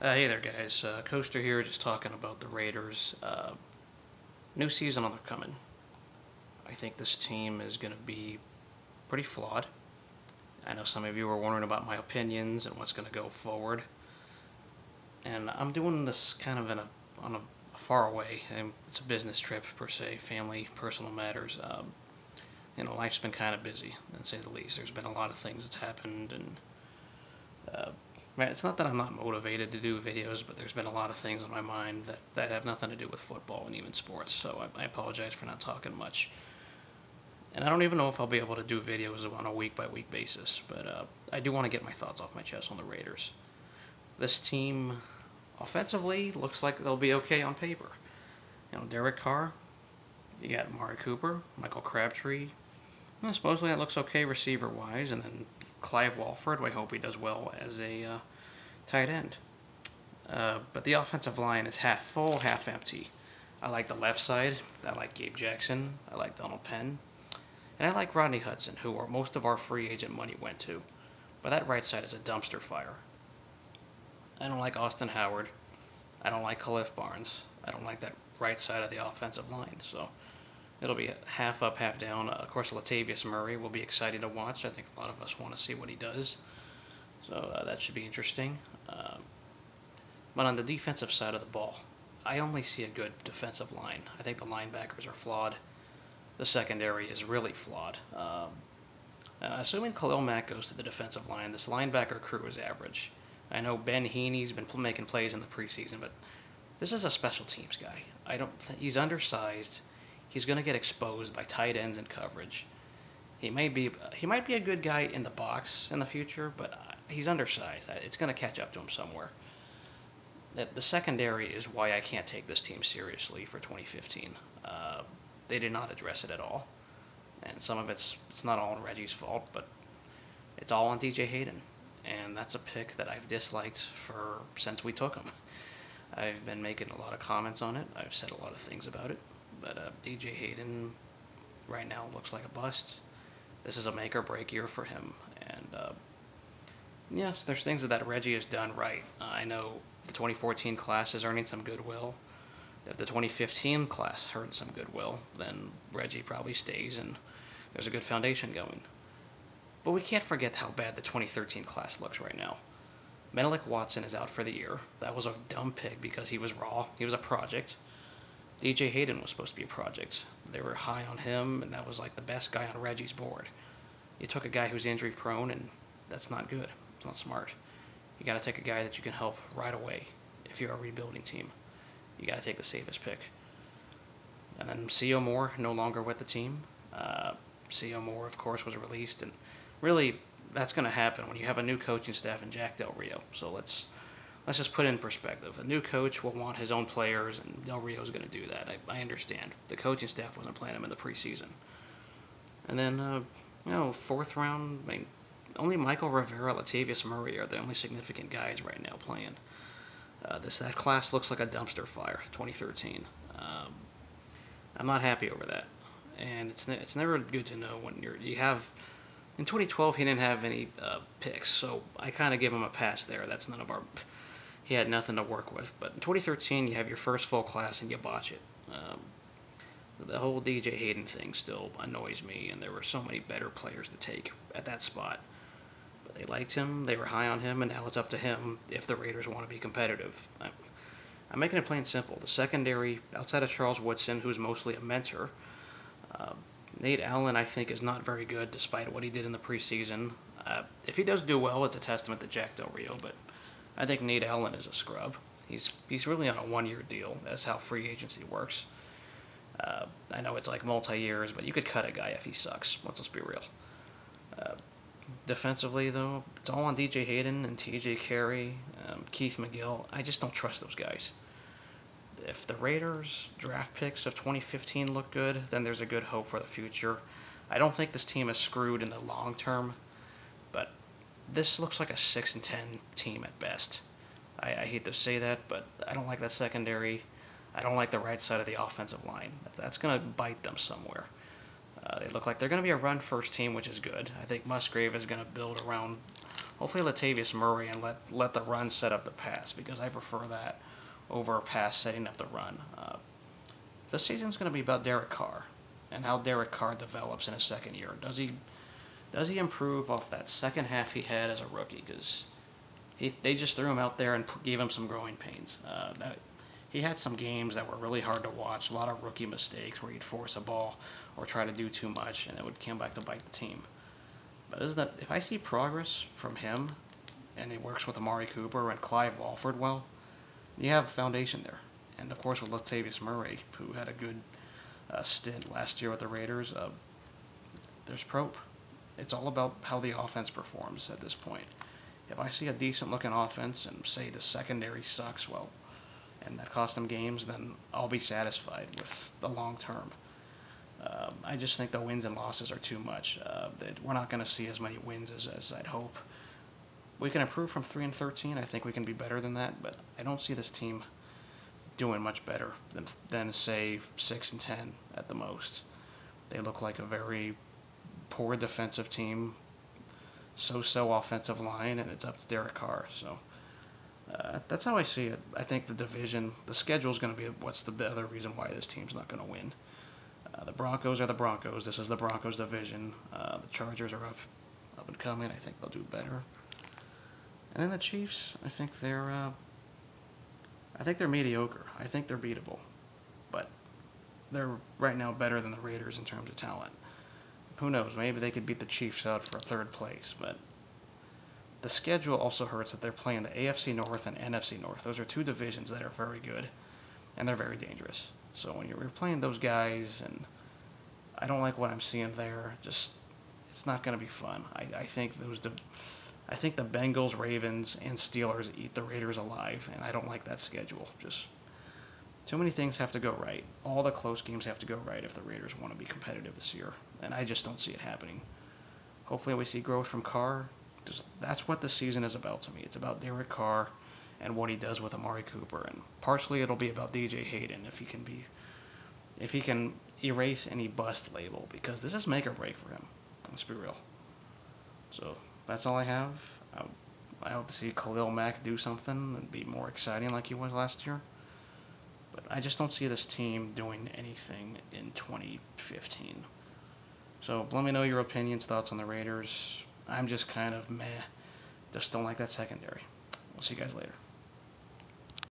Hey there, guys. Coaster here, just talking about the Raiders. New season on the coming. I think this team is going to be pretty flawed. I know some of you are wondering about my opinions and what's going to go forward, and I'm doing this kind of on a far away. And it's a business trip per se, family, personal matters. Life's been kind of busy, to say the least. There's been a lot of things that's happened, and uh, man, it's not that I'm not motivated to do videos, but there's been a lot of things on my mind that have nothing to do with football and even sports, so I apologize for not talking much. And I don't even know if I'll be able to do videos on a week-by-week basis, but I do want to get my thoughts off my chest on the Raiders. This team, offensively, looks like they'll be okay on paper. Derek Carr, you got Amari Cooper, Michael Crabtree. Supposedly that looks okay receiver-wise, and then Clive Walford, I hope he does well as a tight end. But the offensive line is half full, half empty. I like the left side. I like Gabe Jackson. I like Donald Penn. And I like Rodney Hudson, who most of our free agent money went to. But that right side is a dumpster fire. I don't like Austin Howard. I don't like Khalif Barnes. I don't like that right side of the offensive line. So it'll be half up, half down. Of course, Latavius Murray will be exciting to watch. I think a lot of us want to see what he does. So that should be interesting. But on the defensive side of the ball, I only see a good defensive line. I think the linebackers are flawed. The secondary is really flawed. Assuming Khalil Mack goes to the defensive line, this linebacker crew is average. I know Ben Heaney's been making plays in the preseason, but this is a special teams guy. I don't he's undersized. He's going to get exposed by tight ends in coverage. He might be a good guy in the box in the future, but he's undersized. It's going to catch up to him somewhere. The secondary is why I can't take this team seriously for 2015. They did not address it at all, and some of it's not all Reggie's fault, but it's all on DJ Hayden, and that's a pick that I've disliked since we took him. I've been making a lot of comments on it. I've said a lot of things about it, but DJ Hayden right now looks like a bust. This is a make or break year for him, and yes, there's things that Reggie has done right. I know the 2014 class is earning some goodwill. If the 2015 class earned some goodwill, then Reggie probably stays and there's a good foundation going. But we can't forget how bad the 2013 class looks right now. Menelik Watson is out for the year. That was a dumb pick because he was raw. He was a project. DJ Hayden was supposed to be a project. They were high on him, and that was like the best guy on Reggie's board. You took a guy who's injury prone, and that's not good. It's not smart. You got to take a guy that you can help right away if you're a rebuilding team. You got to take the safest pick. And then C.O. Moore, no longer with the team. C.O. Moore, of course, was released. And really, that's going to happen when you have a new coaching staff in Jack Del Rio. So let's just put it in perspective. A new coach will want his own players, and Del Rio's going to do that. I understand. The coaching staff wasn't playing him in the preseason. And then, fourth round, only Michael Rivera, Latavius Murray are the only significant guys right now playing. That class looks like a dumpster fire, 2013. I'm not happy over that, and it's never good to know when you have. In 2012, he didn't have any picks, so I kind of give him a pass there. That's none of our. He had nothing to work with. But in 2013, you have your first full class and you botch it. The whole DJ Hayden thing still annoys me, and there were so many better players to take at that spot. But they liked him, they were high on him, and now it's up to him if the Raiders want to be competitive. I'm making it plain and simple. The secondary, outside of Charles Woodson, who's mostly a mentor, Nate Allen, I think, is not very good despite what he did in the preseason. If he does do well, it's a testament to Jack Del Rio, but I think Nate Allen is a scrub. He's really on a one-year deal. That's how free agency works. I know it's like multi-years, but you could cut a guy if he sucks. Let's be real. Defensively, though, it's all on DJ Hayden and TJ Carey, Keith McGill. I just don't trust those guys. If the Raiders' draft picks of 2015 look good, then there's a good hope for the future. I don't think this team is screwed in the long term, but this looks like a 6-10 team at best. I hate to say that, but I don't like that secondary. I don't like the right side of the offensive line. That's going to bite them somewhere. They look like they're going to be a run-first team, which is good. I think Musgrave is going to build around hopefully Latavius Murray and let the run set up the pass, because I prefer that over a pass setting up the run. This season's going to be about Derek Carr and how Derek Carr develops in his second year. Does he improve off that second half he had as a rookie? Because they just threw him out there and gave him some growing pains. He had some games that were really hard to watch, a lot of rookie mistakes where he'd force a ball or try to do too much, and it would come back to bite the team. But if I see progress from him, and he works with Amari Cooper and Clive Walford well, you have a foundation there. And of course with Latavius Murray, who had a good stint last year with the Raiders, there's Prope. It's all about how the offense performs at this point. If I see a decent looking offense and say the secondary sucks, well, and that cost them games, then I'll be satisfied with the long term. I just think the wins and losses are too much. We're not going to see as many wins as I'd hope. We can improve from 3-13. I think we can be better than that, but I don't see this team doing much better than say 6-10 at the most. They look like a very poor defensive team, so-so offensive line, and it's up to Derek Carr. So that's how I see it. I think the division, the schedule is going to be what's the other reason why this team's not going to win. The Broncos are the Broncos. This is the Broncos division. The Chargers are up and coming. I think they'll do better. And then the Chiefs, I think they're mediocre. I think they're beatable, but they're right now better than the Raiders in terms of talent. Who knows? Maybe they could beat the Chiefs out for third place, but the schedule also hurts that they're playing the AFC North and NFC North. Those are two divisions that are very good, and they're very dangerous. So when you're playing those guys, and I don't like what I'm seeing there, just it's not going to be fun. I think I think the Bengals, Ravens, and Steelers eat the Raiders alive, and I don't like that schedule. Just too many things have to go right. All the close games have to go right if the Raiders want to be competitive this year, and I just don't see it happening. Hopefully we see growth from Carr. That's what the season is about to me. It's about Derek Carr and what he does with Amari Cooper, and partially it'll be about DJ Hayden if he can erase any bust label, because this is make or break for him. Let's be real. So that's all I have. I hope to see Khalil Mack do something and be more exciting like he was last year. But I just don't see this team doing anything in 2015. So let me know your opinions, thoughts on the Raiders. I'm just kind of meh. Just don't like that secondary. We'll see you guys later.